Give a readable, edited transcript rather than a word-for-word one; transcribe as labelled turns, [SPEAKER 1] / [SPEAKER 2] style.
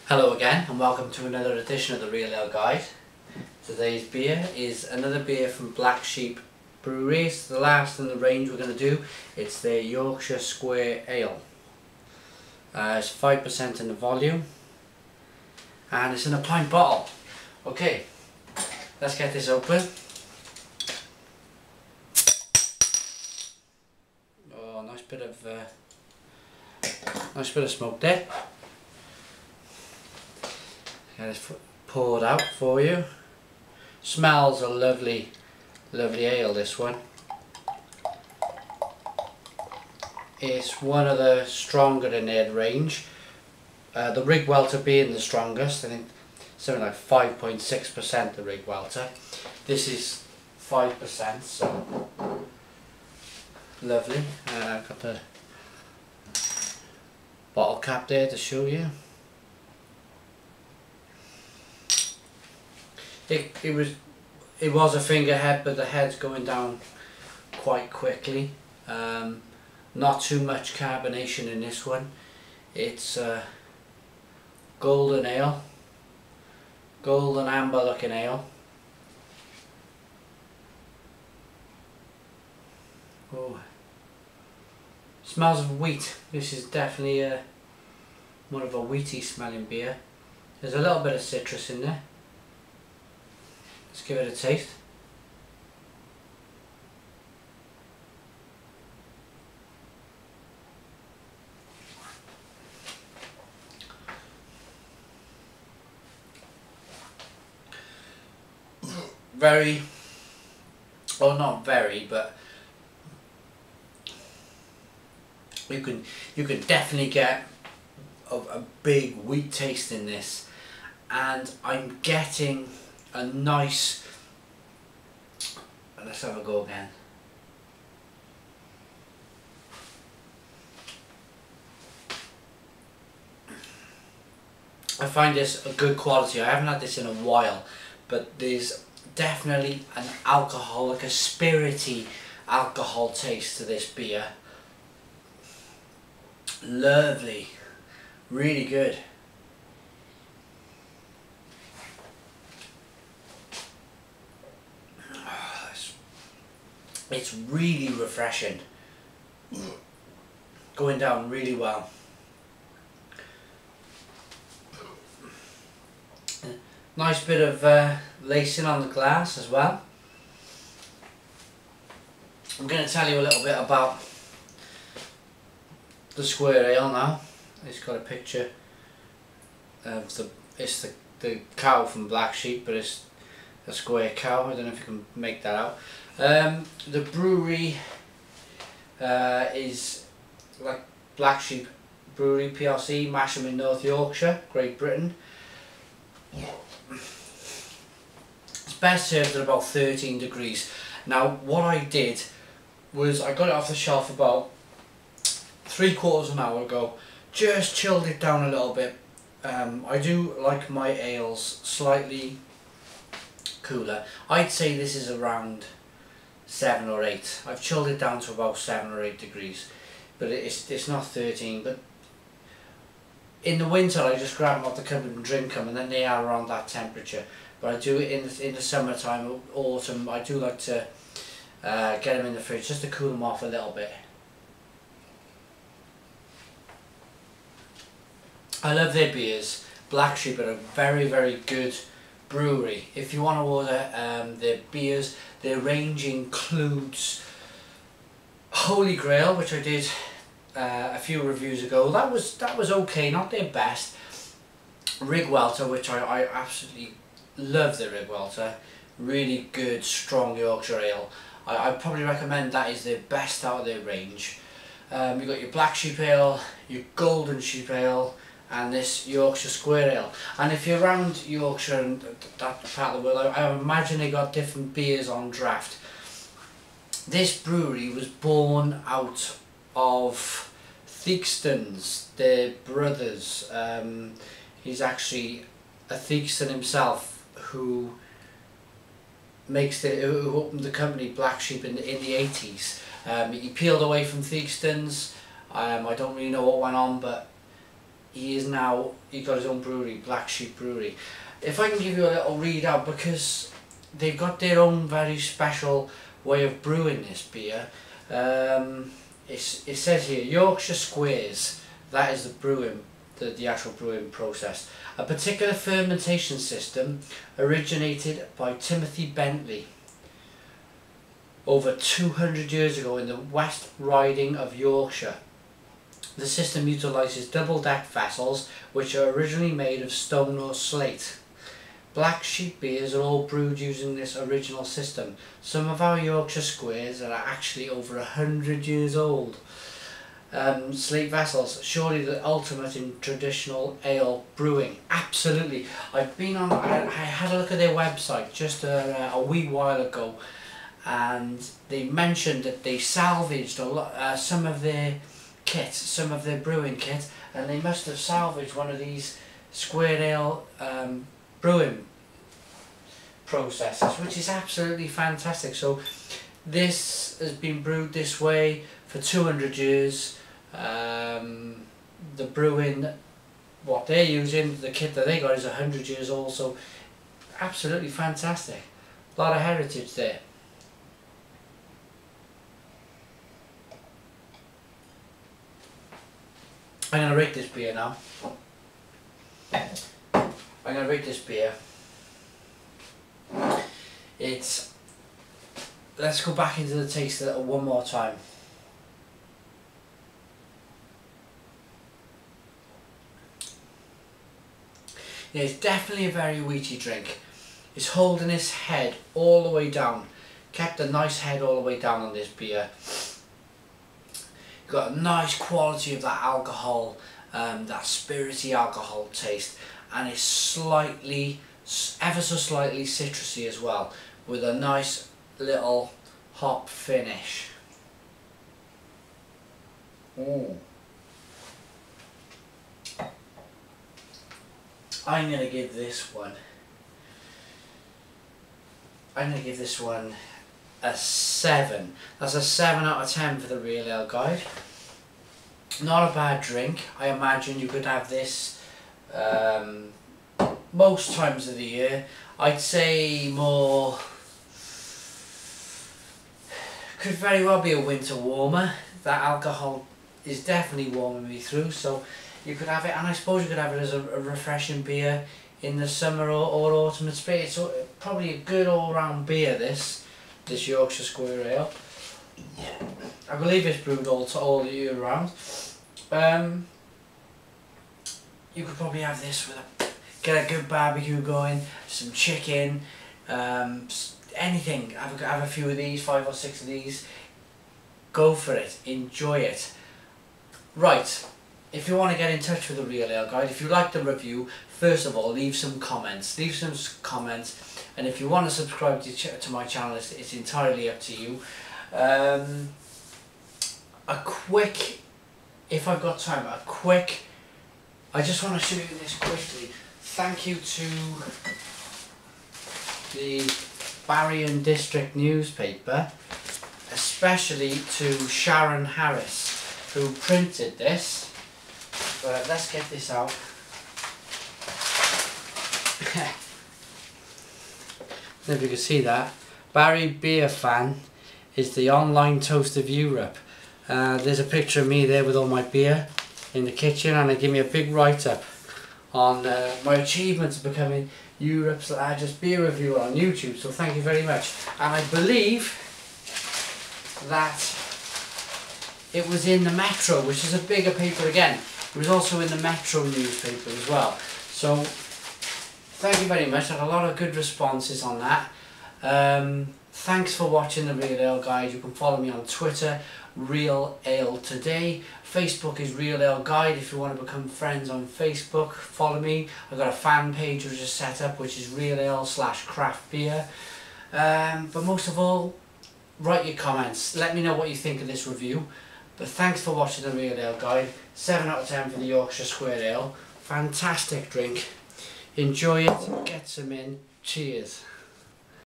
[SPEAKER 1] Hello again and welcome to another edition of the Real Ale Guide. Today's beer is another beer from Sheep Brewery. It's the last in the range we're going to do. It's the Yorkshire Square Ale. It's 5% in the volume and it's in a pint bottle. Okay, let's get this open. Oh, nice bit of smoke there. Get it poured out for you. Smells a lovely ale, this one. It's one of the stronger in their range. The Rig Welter being the strongest, I think something like 5.6% the Rig Welter. This is 5%, so lovely. I've got the bottle cap there to show you. It was a finger head, but the head's going down quite quickly. Not too much carbonation in this one. It's golden ale, golden amber looking ale. Oh, smells of wheat. This is definitely more of a wheaty smelling beer. There's a little bit of citrus in there. Let's give it a taste. Very, well, not very, but you can definitely get a big wheat taste in this, and I'm getting a nice, let's have a go again. I find this a good quality. I haven't had this in a while, but there's definitely an alcohol, like a spirity alcohol taste to this beer. Lovely, really good. It's really refreshing, going down really well. Nice bit of lacing on the glass as well. I'm going to tell you a little bit about the Square Ale now. It's got a picture of the cow from Black Sheep, but it's a square cow. I don't know if you can make that out. The brewery is like Black Sheep Brewery PLC, Masham in North Yorkshire, Great Britain. It's best served at about 13 degrees. Now what I did was I got it off the shelf about 3/4 of an hour ago, just chilled it down a little bit. I do like my ales slightly cooler. I'd say this is around 7 or 8. I've chilled it down to about 7 or 8 degrees, but it's not 13. But in the winter I just grab them off the cupboard and drink them, and then they are around that temperature. But I do it in the summertime, autumn, I do like to get them in the fridge just to cool them off a little bit. I love their beers. Black Sheep are a very good brewery. If you want to order their beers, their range includes Holy Grail, which I did a few reviews ago. That was okay, not their best. Rig Welter, which I absolutely love the Rig Welter. Really good, strong Yorkshire Ale. I'd probably recommend that is their best out of their range. You've got your Black Sheep Ale, your Golden Sheep Ale, and this Yorkshire Square Ale. And if you're around Yorkshire and that part of the world, I imagine they got different beers on draft. This brewery was born out of Theakston's, their brothers. He's actually a Theakston himself who who opened the company Black Sheep in the 80s. He peeled away from Theakston's. I don't really know what went on, but he got his own brewery, Black Sheep Brewery. If I can give you a little read out, because they've got their own very special way of brewing this beer. It says here, Yorkshire Squares, that is the brewing, the actual brewing process. A particular fermentation system originated by Timothy Bentley over 200 years ago in the West Riding of Yorkshire. The system utilises double-deck vessels which are originally made of stone or slate. Black Sheep beers are all brewed using this original system. Some of our Yorkshire Squares are actually over 100 years old. Slate vessels, surely the ultimate in traditional ale brewing. Absolutely. I had a look at their website just a wee while ago, and they mentioned that they salvaged some of their kit, some of their brewing kit, and they must have salvaged one of these square ale brewing processes, which is absolutely fantastic. So this has been brewed this way for 200 years. The brewing, what they're using, the kit that they got is 100 years old, so absolutely fantastic. A lot of heritage there. I'm going to rate this beer now. I'm going to rate this beer. Let's go back into the taste of it one more time. Yeah, it's definitely a very wheaty drink. It's holding its head all the way down. Kept a nice head all the way down on this beer. You've got a nice quality of that alcohol, that spirity alcohol taste, and it's slightly, ever so slightly citrusy as well, with a nice little hop finish. I'm going to give this one a 7. That's a 7 out of 10 for the Real Ale Guide. Not a bad drink. I imagine you could have this most times of the year. I'd say more, could very well be a winter warmer. That alcohol is definitely warming me through, so you could have it, and I suppose you could have it as a refreshing beer in the summer or autumn. It's probably a good all-round beer, this Yorkshire Square Ale. I believe it's brewed all year round. You could probably have this with get a good barbecue going, some chicken, anything. Have a few of these, 5 or 6 of these. Go for it, enjoy it. Right, if you want to get in touch with the Real Ale Guide, if you like the review, first of all, leave some comments. And if you want to subscribe to my channel, it's entirely up to you. A quick, if I've got time, I just want to show you this quickly. Thank you to the Barry District newspaper, especially to Sharon Harris, who printed this. But let's get this out. If you can see that, Barry Beer Fan is the online toast of Europe. There's a picture of me there with all my beer in the kitchen, and they give me a big write-up on my achievements of becoming Europe's largest beer reviewer on YouTube, so thank you very much. And I believe that it was in the Metro, which is a bigger paper again. It was also in the Metro newspaper as well. So thank you very much. I had a lot of good responses on that. Thanks for watching the Real Ale Guide. You can follow me on Twitter, Real Ale Today. Facebook is Real Ale Guide. If you want to become friends on Facebook, follow me. I've got a fan page which is set up, which is Real Ale/craft beer. But most of all, write your comments. Let me know what you think of this review. But thanks for watching the Real Ale Guide. 7 out of 10 for the Yorkshire Square Ale. Fantastic drink. Enjoy it. Get some in. Cheers.